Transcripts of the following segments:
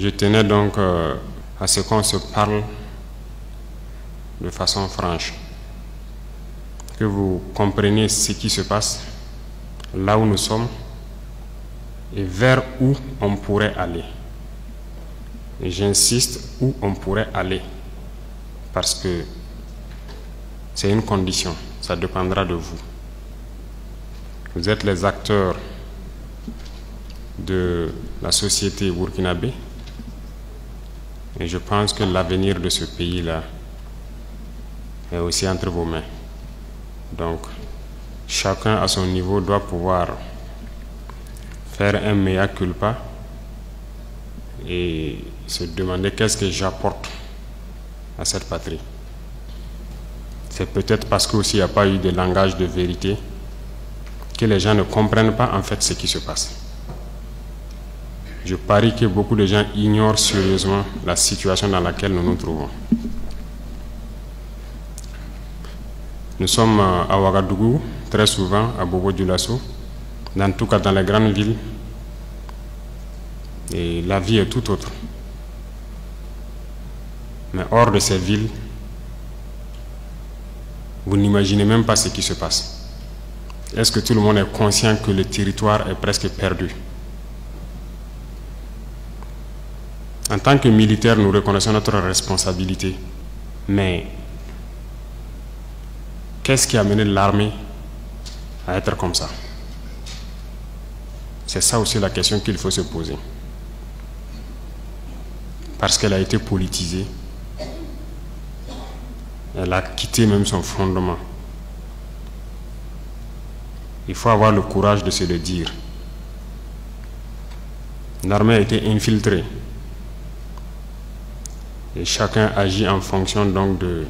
Je tenais donc à ce qu'on se parle de façon franche, que vous compreniez ce qui se passe, là où nous sommes et vers où on pourrait aller. Et j'insiste, où on pourrait aller, parce que c'est une condition, ça dépendra de vous. Vous êtes les acteurs de la société burkinabé et je pense que l'avenir de ce pays-là est aussi entre vos mains. Donc, chacun à son niveau doit pouvoir faire un mea culpa et se demander qu'est-ce que j'apporte à cette patrie. C'est peut-être parce qu'il n'y a pas eu de langage de vérité que les gens ne comprennent pas en fait ce qui se passe. Je parie que beaucoup de gens ignorent sérieusement la situation dans laquelle nous nous trouvons. Nous sommes à Ouagadougou, très souvent à Bobo-Dioulasso, dans tout cas dans les grandes villes, et la vie est tout autre. Mais hors de ces villes, vous n'imaginez même pas ce qui se passe. Est-ce que tout le monde est conscient que le territoire est presque perdu? En tant que militaires, nous reconnaissons notre responsabilité. Mais qu'est-ce qui a mené l'armée à être comme ça? C'est ça aussi la question qu'il faut se poser. Parce qu'elle a été politisée. Elle a quitté même son fondement. Il faut avoir le courage de se le dire. L'armée a été infiltrée. Et chacun agit en fonction donc de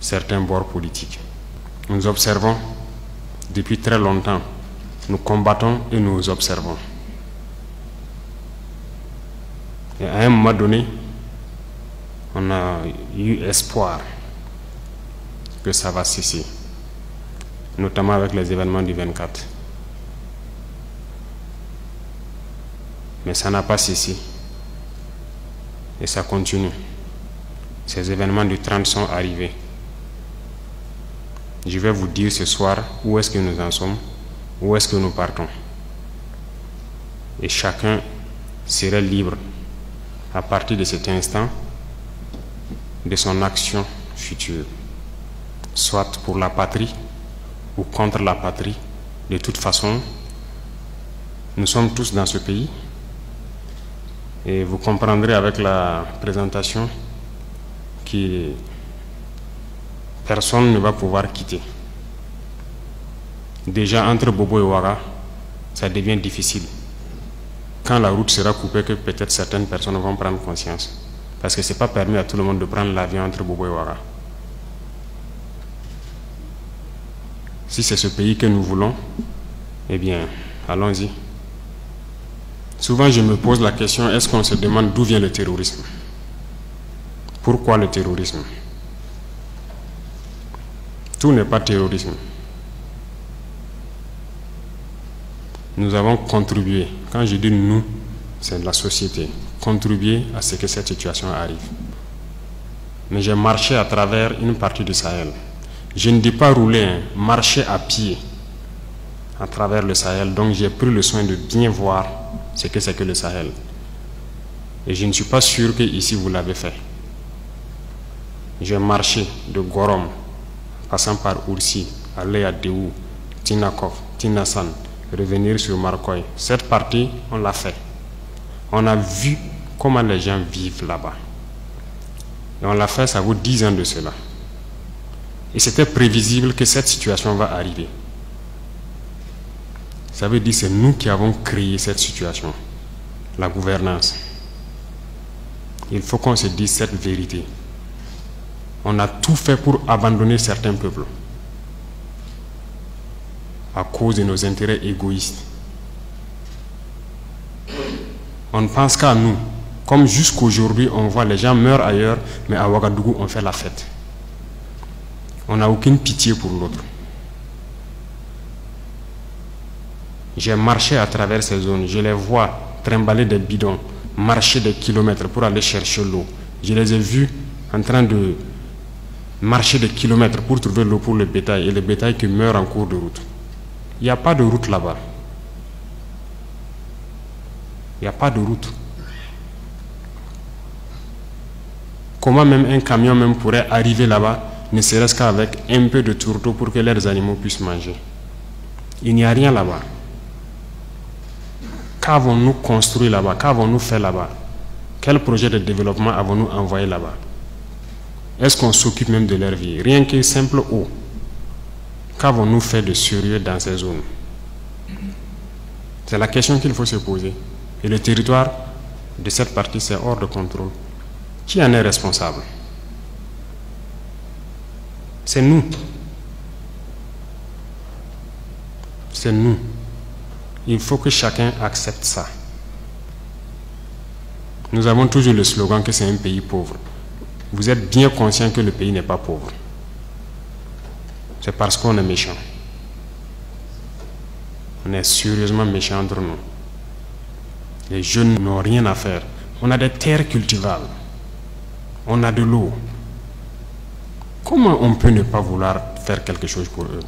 certains bords politiques. Nous observons depuis très longtemps. Nous combattons et nous observons. Et à un moment donné, on a eu espoir que ça va cesser, notamment avec les événements du 24. Mais ça n'a pas cessé. Et ça continue. Ces événements du 30 sont arrivés. Je vais vous dire ce soir où est-ce que nous en sommes, où est-ce que nous partons. Et chacun serait libre, à partir de cet instant, de son action future. Soit pour la patrie ou contre la patrie. De toute façon, nous sommes tous dans ce pays. Et vous comprendrez avec la présentation que personne ne va pouvoir quitter. Déjà entre Bobo et Ouaga, ça devient difficile. Quand la route sera coupée, que peut-être certaines personnes vont prendre conscience. Parce que ce n'est pas permis à tout le monde de prendre l'avion entre Bobo et Ouaga. Si c'est ce pays que nous voulons, eh bien, allons-y. Souvent, je me pose la question, est-ce qu'on se demande d'où vient le terrorisme? Pourquoi le terrorisme? Tout n'est pas terrorisme. Nous avons contribué, quand je dis nous, c'est la société, contribué à ce que cette situation arrive. Mais j'ai marché à travers une partie du Sahel. Je ne dis pas rouler, marcher à pied à travers le Sahel. Donc j'ai pris le soin de bien voir ce que c'est que le Sahel. Et je ne suis pas sûr que ici vous l'avez fait. J'ai marché de Gorom, passant par Oursi, aller à Déou, Tinakov, Tinasan, revenir sur Marcoy. Cette partie, on l'a fait. On a vu comment les gens vivent là-bas. Et on l'a fait, ça vaut 10 ans de cela. Et c'était prévisible que cette situation va arriver. Ça veut dire que c'est nous qui avons créé cette situation, la gouvernance. Il faut qu'on se dise cette vérité. On a tout fait pour abandonner certains peuples à cause de nos intérêts égoïstes. On ne pense qu'à nous. Comme jusqu'aujourd'hui, on voit les gens meurent ailleurs, mais à Ouagadougou, on fait la fête. On n'a aucune pitié pour l'autre. J'ai marché à travers ces zones, je les vois trimballer des bidons, marcher des kilomètres pour aller chercher l'eau. Je les ai vus en train de marcher des kilomètres pour trouver l'eau pour le bétail, et le bétail qui meurt en cours de route. Il n'y a pas de route là-bas. Il n'y a pas de route. Comment même un camion même pourrait arriver là-bas, ne serait-ce qu'avec un peu de tourteau pour que leurs animaux puissent manger? Il n'y a rien là-bas. Qu'avons-nous construit là-bas? Qu'avons-nous fait là-bas? Quel projet de développement avons-nous envoyé là-bas? Est-ce qu'on s'occupe même de leur vie? Rien que simple eau. Qu'avons-nous fait de sérieux dans ces zones? C'est la question qu'il faut se poser. Et le territoire de cette partie, c'est hors de contrôle. Qui en est responsable? C'est nous. C'est nous. Il faut que chacun accepte ça. Nous avons toujours le slogan que c'est un pays pauvre. Vous êtes bien conscient que le pays n'est pas pauvre. C'est parce qu'on est méchant. On est sérieusement méchant entre nous. Les jeunes n'ont rien à faire. On a des terres cultivables. On a de l'eau. Comment on peut ne pas vouloir faire quelque chose pour eux?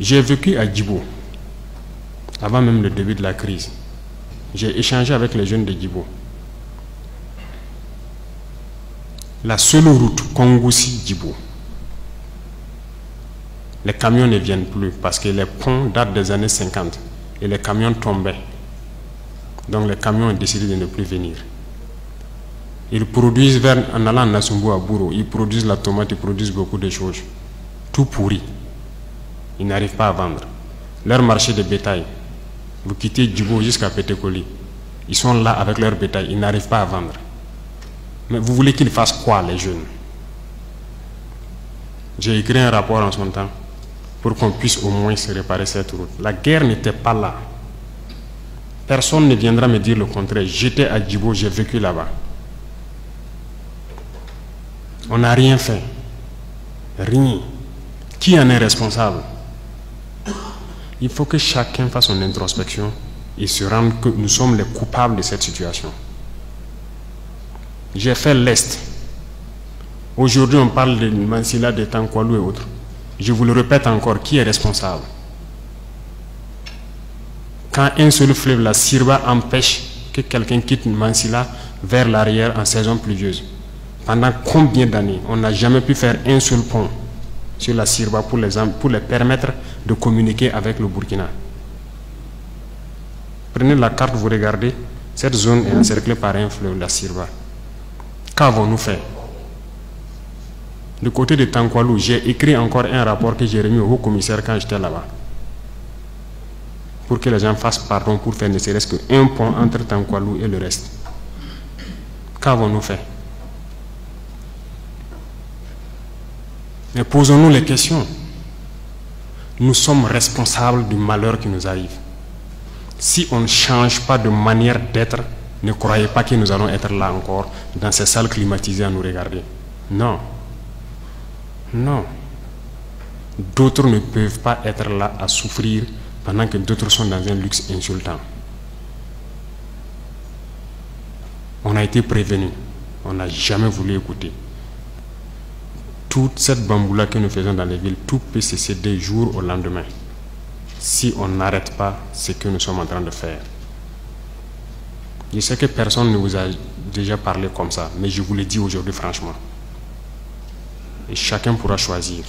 J'ai vécu à Djibo, avant même le début de la crise. J'ai échangé avec les jeunes de Djibo. La seule route Kongoussi-Djibo, les camions ne viennent plus parce que les ponts datent des années 50 et les camions tombaient. Donc les camions ont décidé de ne plus venir. Ils produisent, en allant à Nassumbu à Bouro, ils produisent la tomate, ils produisent beaucoup de choses. Tout pourri. Ils n'arrivent pas à vendre. Leur marché de bétail, vous quittez Djibo jusqu'à Pétékoli, ils sont là avec leur bétail, ils n'arrivent pas à vendre. Mais vous voulez qu'ils fassent quoi, les jeunes? J'ai écrit un rapport en son temps pour qu'on puisse au moins se réparer cette route. La guerre n'était pas là. Personne ne viendra me dire le contraire. J'étais à Djibo, j'ai vécu là-bas. On n'a rien fait. Rien. Qui en est responsable? Il faut que chacun fasse son introspection et se rende que nous sommes les coupables de cette situation. J'ai fait l'Est. Aujourd'hui, on parle de Mansilla, de Tankwalou et autres. Je vous le répète encore, qui est responsable? Quand un seul fleuve, la Sirba, empêche que quelqu'un quitte Mansilla vers l'arrière en saison pluvieuse, pendant combien d'années on n'a jamais pu faire un seul pont sur la Sirba pour les permettre de communiquer avec le Burkina? Prenez la carte, vous regardez, cette zone est encerclée par un fleuve, la Sirba. Qu'avons-nous fait? Du côté de Tankwalou, j'ai écrit encore un rapport que j'ai remis au haut-commissaire quand j'étais là-bas, pour que les gens fassent pardon pour faire ne serait-ce qu'un pont entre Tankwalou et le reste. Qu'avons-nous fait? Mais posons-nous les questions. Nous sommes responsables du malheur qui nous arrive. Si on ne change pas de manière d'être, ne croyez pas que nous allons être là encore, dans ces salles climatisées à nous regarder. Non. Non. D'autres ne peuvent pas être là à souffrir pendant que d'autres sont dans un luxe insultant. On a été prévenus. On n'a jamais voulu écouter. Toute cette bamboula que nous faisons dans les villes, tout peut se céder jour au lendemain, si on n'arrête pas ce que nous sommes en train de faire. Je sais que personne ne vous a déjà parlé comme ça, mais je vous le dis aujourd'hui franchement. Et chacun pourra choisir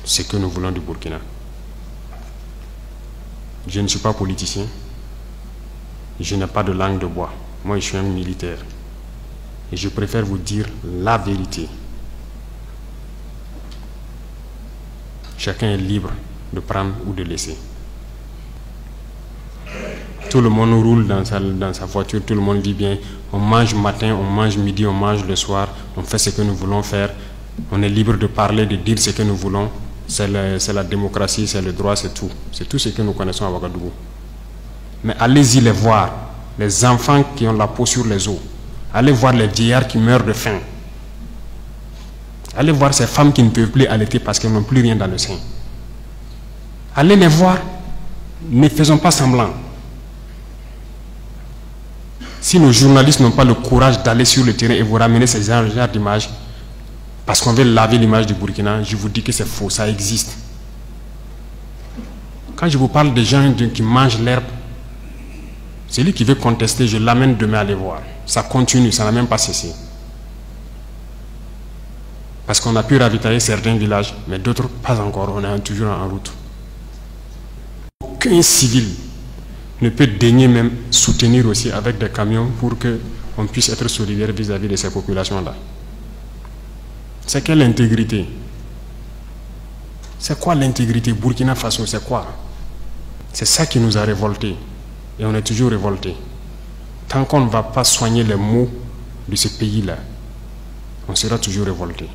ce que nous voulons du Burkina. Je ne suis pas politicien. Je n'ai pas de langue de bois. Moi, je suis un militaire. Et je préfère vous dire la vérité. Chacun est libre de prendre ou de laisser. Tout le monde roule dans sa voiture, tout le monde vit bien. On mange matin, on mange midi, on mange le soir. On fait ce que nous voulons faire. On est libre de parler, de dire ce que nous voulons. C'est la démocratie, c'est le droit, c'est tout. C'est tout ce que nous connaissons à Ouagadougou. Mais allez-y les voir. Les enfants qui ont la peau sur les os. Allez voir les vieillards qui meurent de faim. Allez voir ces femmes qui ne peuvent plus allaiter parce qu'elles n'ont plus rien dans le sein. Allez les voir. Ne faisons pas semblant. Si nos journalistes n'ont pas le courage d'aller sur le terrain et vous ramener ces genres d'images, parce qu'on veut laver l'image du Burkina, je vous dis que c'est faux, ça existe. Quand je vous parle des gens qui mangent l'herbe, celui qui veut contester, je l'amène demain à les voir. Ça continue, ça n'a même pas cessé. Parce qu'on a pu ravitailler certains villages, mais d'autres pas encore, on est toujours en route. Aucun civil ne peut daigner même soutenir aussi avec des camions pour qu'on puisse être solidaire vis-à-vis de ces populations-là. C'est quelle intégrité? C'est quoi l'intégrité? Burkina Faso, c'est quoi? C'est ça qui nous a révoltés. Et on est toujours révoltés. Tant qu'on ne va pas soigner les maux de ce pays-là, on sera toujours révoltés.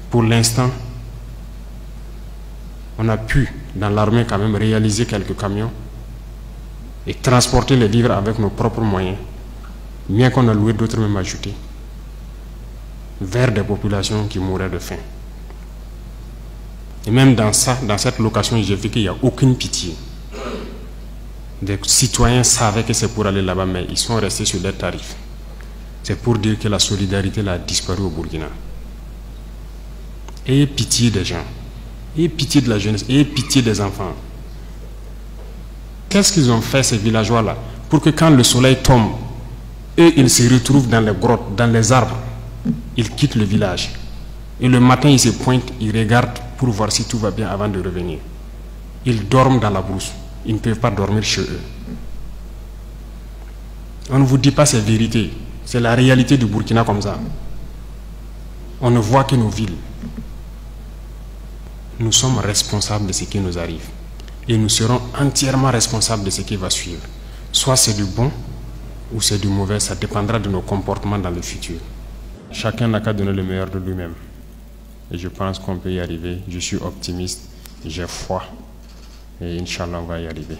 Pour l'instant, on a pu, dans l'armée quand même, réaliser quelques camions et transporter les vivres avec nos propres moyens, bien qu'on a loué d'autres même ajoutés, vers des populations qui mouraient de faim. Et même dans cette location, j'ai vu qu'il n'y a aucune pitié. Des citoyens savaient que c'est pour aller là-bas, mais ils sont restés sur leurs tarifs. C'est pour dire que la solidarité a disparu au Burkina. Ayez pitié des gens, ayez pitié de la jeunesse, ayez pitié des enfants. Qu'est-ce qu'ils ont fait, ces villageois-là, pour que quand le soleil tombe, eux, ils se retrouvent dans les grottes, dans les arbres, ils quittent le village. Et le matin, ils se pointent, ils regardent pour voir si tout va bien avant de revenir. Ils dorment dans la brousse. Ils ne peuvent pas dormir chez eux. On ne vous dit pas ces vérités. C'est la réalité du Burkina comme ça. On ne voit que nos villes. Nous sommes responsables de ce qui nous arrive. Et nous serons entièrement responsables de ce qui va suivre. Soit c'est du bon ou c'est du mauvais, ça dépendra de nos comportements dans le futur. Chacun n'a qu'à donner le meilleur de lui-même. Et je pense qu'on peut y arriver. Je suis optimiste, j'ai foi. Et Inch'Allah, on va y arriver.